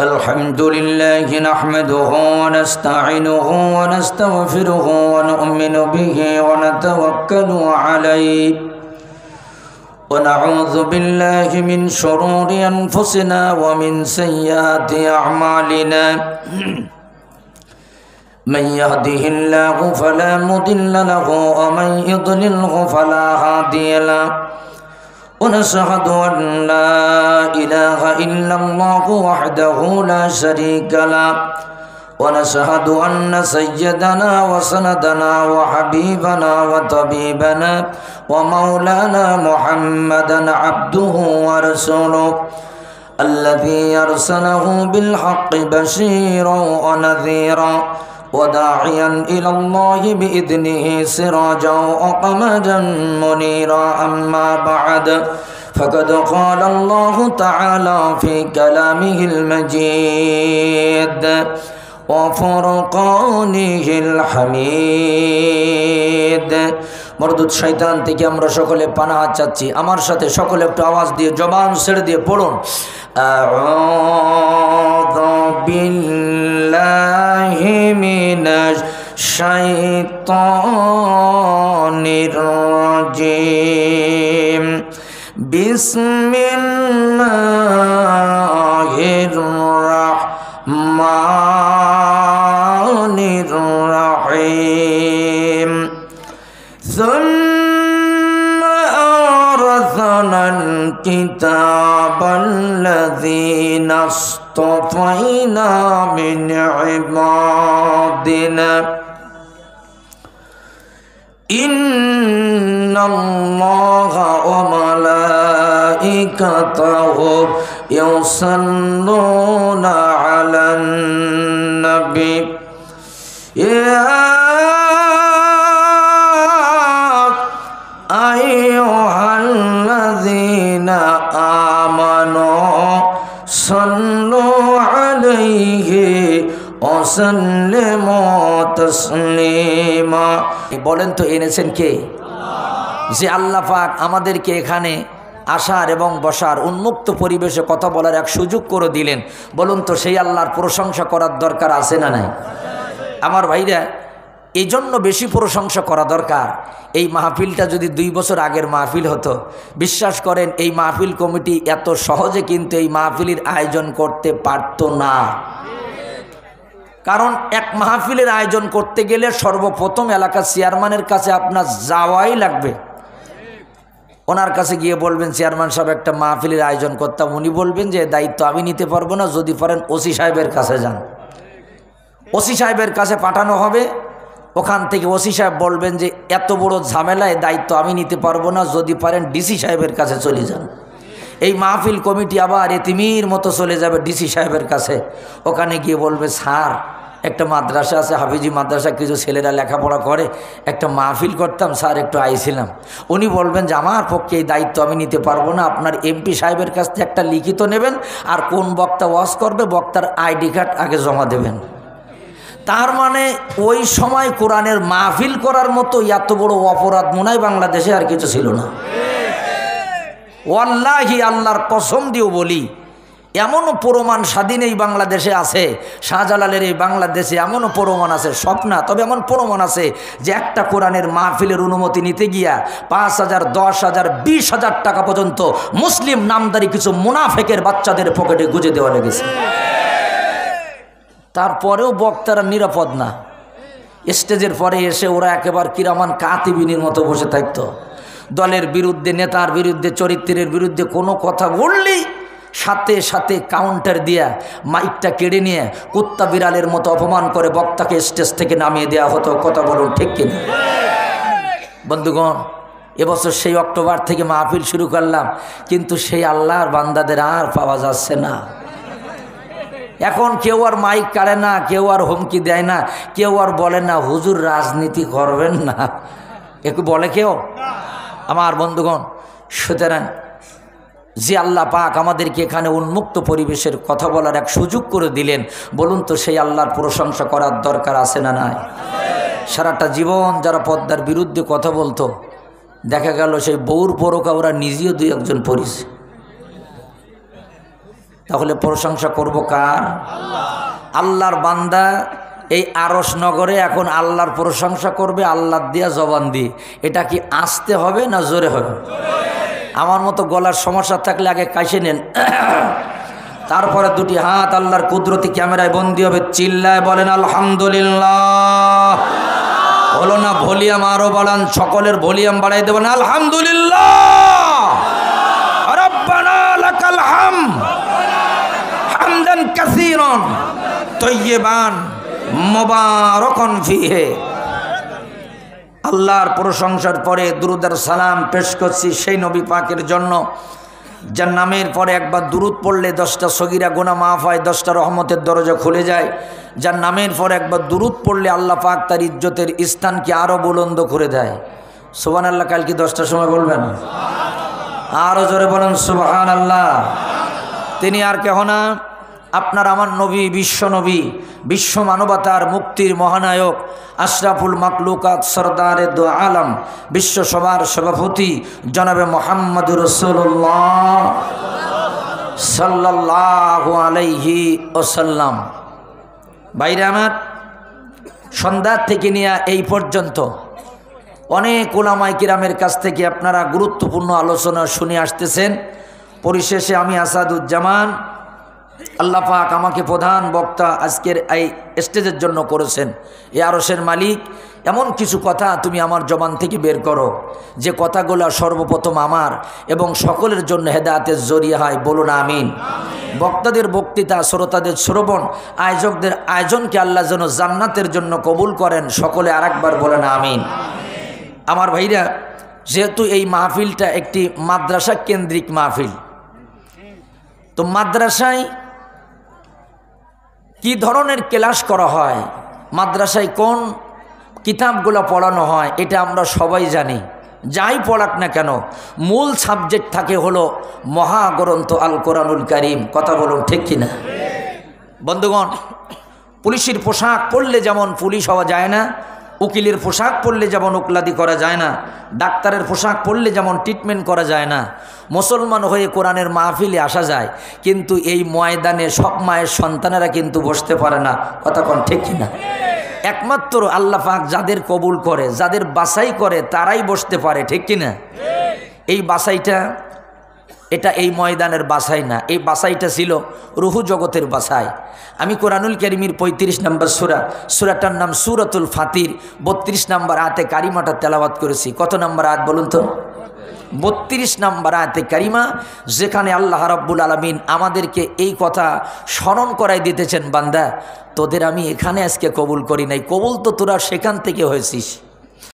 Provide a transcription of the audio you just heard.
الحمد لله نحمده ونستعينه ونستغفره ونؤمن به ونتوكل عليه ونعوذ بالله من شرور أنفسنا ومن سيئات أعمالنا من يهده الله فلا مضل له ومن يضلله فلا هادي له ونشهد أن لا إله إلا الله وحده لا شريك له ونشهد أن سيدنا وسندنا وحبيبنا وطبيبنا ومولانا محمدا عبده ورسوله الذي أرسله بالحق بشيرا ونذيرا وداعيا إلى الله بإذنه سراجا وقمرا منيرا أما بعد فقد قال الله تعالى في كلامه المجيد وفرقانه الحميد মরদুদ শয়তান থেকে আমরা সকলে পানাহ চাচ্ছি। আমার সাথে সকলে একটু আওয়াজ দিয়ে জবান ছেড়ে দিয়ে পড়ুন, আউযু বিল্লাহি মিনাশ শাইতানির রাজিম বিসমিল্লাহির রাহমানির রাহিম ثم أورثنا الكتاب الذين اصطفينا من عبادنا إن الله وملائكته يصلون على النبي يا أيها الذين آمنوا صلوا عليه وسلموا تسليما। বলেন তো এনেছেন কে? যে আল্লাহ পাক আমাদেরকে এখানে আসার এবং বসার উন্মুক্ত পরিবেশে কথা বলার এক সুযোগ করে দিলেন। বলুন তো সেই আল্লাহর প্রশংসা করার দরকার আছে না নাই? আমার ভাইরা, এই জন্য বেশি প্রশংসা করা দরকার। এই মাহফিলটা যদি 2 বছর আগের মাহফিল হতো, বিশ্বাস করেন এই মাহফিল কমিটি এত সহজে কিন্তু এই মাহফিলের আয়োজন করতে পারতো না। কারণ এক মাহফিলের আয়োজন করতে গেলে সর্বপ্রথম এলাকার চেয়ারম্যানের কাছে আপনার যাওয়াই লাগবে। ওনার কাছে গিয়ে বলবেন, চেয়ারম্যান সাহেব একটা মাহফিলের আয়োজন করতাম। উনি বলবেন যে দায়িত্ব আমি নিতে পারবো না, যদি পারেন ওসি সাহেবের কাছে যান। ওসি সাহেবের কাছে পাঠানো হবে। ওখান থেকে ওসি সাহেব বলবেন যে এত বড় ঝামেলায় দায়িত্ব আমি নিতে পারবো না, যদি পারেন ডিসি সাহেবের কাছে চলে যান। এই মাহফিল কমিটি আবার এতিমির মতো চলে যাবে ডিসি সাহেবের কাছে। ওখানে গিয়ে বলবে, স্যার একটা মাদ্রাসা আছে, হাফিজি মাদ্রাসা, কিছু ছেলেরা লেখাপড়া করে, একটা মাহফিল করতাম স্যার, একটু আইছিলাম। উনি বলবেন যে আমার পক্ষে এই দায়িত্ব আমি নিতে পারবো না, আপনার এমপি সাহেবের কাছ থেকে একটা লিখিত নেবেন, আর কোন বক্তা ওয়াজ করবে বক্তার আইডি কার্ড আগে জমা দেবেন। তার মানে ওই সময় কোরআনের মাহফিল করার মতো এত বড় অপরাধ মনে হয় বাংলাদেশে আর কিছু ছিল না। ওয়াল্লাহি আল্লাহর কসম দিয়েও বলি, এমনও প্রমাণ স্বাধীন এই বাংলাদেশে আছে, শাহজালালের এই বাংলাদেশে এমনও প্রমাণ আছে, সব না তবে এমন প্রমাণ আছে যে একটা কোরআনের মাহফিলের অনুমতি নিতে গিয়া 5,000, 10,000, 20,000 টাকা পর্যন্ত মুসলিম নামদারি কিছু মুনাফেকের বাচ্চাদের পকেটে গুঁজে দেওয়া লেগেছে। তারপরেও বক্তারা নিরাপদ না। স্টেজের পরে এসে ওরা একেবারে কিরামান কাতিবিনের মতো বসে থাকতো। দলের বিরুদ্ধে, নেতার বিরুদ্ধে, চরিত্রের বিরুদ্ধে কোনো কথা বললেই সাথে সাথে কাউন্টার দিয়া মাইকটা কেড়ে নিয়ে কুত্তা বিড়ালের মতো অপমান করে বক্তাকে স্টেজ থেকে নামিয়ে দেওয়া হতো। কথা বলুন ঠিক কিনা? বন্ধুগণ, এবছর সেই অক্টোবর থেকে মাহফিল শুরু করলাম, কিন্তু সেই আল্লাহর বান্দাদের আর পাওয়া যাচ্ছে না। এখন কেউ আর মাইক কাড়ে না, কেউ আর হুমকি দেয় না, কেউ আর বলে না হুজুর রাজনীতি করবেন না, একটু বলে কেউ? আমার বন্ধুগণ, সুতরাং যে আল্লাহ পাক আমাদেরকে এখানে উন্মুক্ত পরিবেশের কথা বলার এক সুযোগ করে দিলেন, বলুন তো সেই আল্লাহর প্রশংসা করার দরকার আছে না নাই? সারাটা জীবন যারা পর্দার বিরুদ্ধে কথা বলতো, দেখা গেল সেই বউর পরকা ওরা নিজেও 2-1 জন পড়েছে। তাহলে প্রশংসা করব কার? আল্লাহর বান্দা এই আরশ নগরে এখন আল্লাহর প্রশংসা করবে আল্লাহ দিয়া জবান দিয়ে। এটা কি আসতে হবে না জোরে হবে? আমার মতো গলার সমস্যা থাকলে আগে কাশে নেন, তারপরে দুটি হাত আল্লাহর কুদরতি ক্যামেরায় বন্দী হবে, চিল্লায় বলেন আলহামদুলিল্লাহ। হলো না? ভলিউম আরো বাড়ান, সকলের ভলিউম বাড়াই দেবেন আলহামদুলিল্লাহ। রব্বানা লাকাল হামদ হামদান কাসীরান তাইয়্যিবান মুবারাকান ফীহি। আল্লাহর প্রশংসার পরে দুরূদ আর সালাম পেশ করছি সেই নবী পাকের জন্য যার নামের পরে একবার দুরূদ পড়লে 10টা সগীরা গুনাহ মাফ হয়, 10টা রহমতের দরজা খুলে যায়। যার নামের পরে একবার দুরূদ পড়লে আল্লাহ পাক তার ইজ্জতের স্থানকে আরও বুলন্দ করে দেয়। সুবহানাল্লাহ। কাল কি 10টার সময় বলবেন? আরও জোরে বলেন সুবহানাল্লাহ। তিনি আর কেহ না, আপনার আমার নবী, বিশ্ব নবী, বিশ্ব মানবতার মুক্তির মহানায়ক, আশরাফুল মাকলুকাত, সরদারে দো আলম, বিশ্ব সভার সভাপতি জনাবে মুহাম্মদুর রাসূলুল্লাহ সাল্লাল্লাহু আলাইহি ওয়াসাল্লাম। বাইরে আমার, সন্ধ্যা থেকে নিয়ে এই পর্যন্ত অনেক উলামায়ে কিরামের কাছ থেকে আপনারা গুরুত্বপূর্ণ আলোচনা শুনে আসতেছেন। পরিশেষে আমি আসাদুজ্জামান, আল্লাহ পাক আমাকে প্রধান বক্তা আজকের এই স্টেজের জন্য করেছেন। এ আরশের মালিক, এমন কিছু কথা তুমি আমার জবান থেকে বের করো যে কথাগুলো সর্বপ্রথম আমার এবং সকলের জন্য হেদায়েতের জরিয়া হয়। বলুন আমিন। বক্তাদের বক্তৃতা, শ্রোতাদের শ্রবণ, আয়োজকদের আয়োজনকে আল্লাহ যেন জান্নাতের জন্য কবুল করেন। সকলে আরেকবার বলেন আমিন। আমার ভাইরা, যেহেতু এই মাহফিলটা একটি মাদ্রাসা কেন্দ্রিক মাহফিল, তো মাদ্রাসায় কি ধরনের ক্লাস করা হয়, মাদ্রাসায় কোন কিতাবগুলো পড়ানো হয়, এটা আমরা সবাই জানি। যাই পড়াক না কেন, মূল সাবজেক্ট থাকে হলো মহাগ্রন্থ আল কোরআনুল কারীম। কথা বলুন ঠিক কিনা? বন্ধুগণ, পুলিশের পোশাক পরলে যেমন পুলিশ হওয়া যায় না, উকিলের পোশাক পরলে যেমন উকিলাতি করা যায় না, ডাক্তারের পোশাক পরলে যেমন ট্রিটমেন্ট করা যায় না, মুসলমান হয়ে কোরআনের মাহফিলে আসা যায়, কিন্তু এই ময়দানে সব মায়ের সন্তানেরা কিন্তু বসতে পারে না। কথা কোন ঠিক কিনা? একমাত্র আল্লাহ পাক যাদের কবুল করে, যাদের বাছাই করে, তারাই বসতে পারে। ঠিক কিনা? এই বাছাইটা, এটা এই ময়দানের বাছাই না, এই বাছাইটা ছিল রুহু জগতের বাছাই। আমি কোরআনুল কারীমের 35 নম্বর সূরাটার নাম সূরাতুল ফাতির, 32 নম্বর আয়াতে কারিমাটা তেলাওয়াত করেছি। কত নম্বর আয়াত বলুন তো? 32 নম্বর আয়াতে কারিমা, যেখানে আল্লাহ রাব্বুল আলামিন আমাদেরকে এই কথা স্মরণ করাই দিতেছেন, বান্দা তোদের আমি এখানে আজকে কবুল করি নাই, কবুল তো তোরা সেখান থেকে হয়েছিস।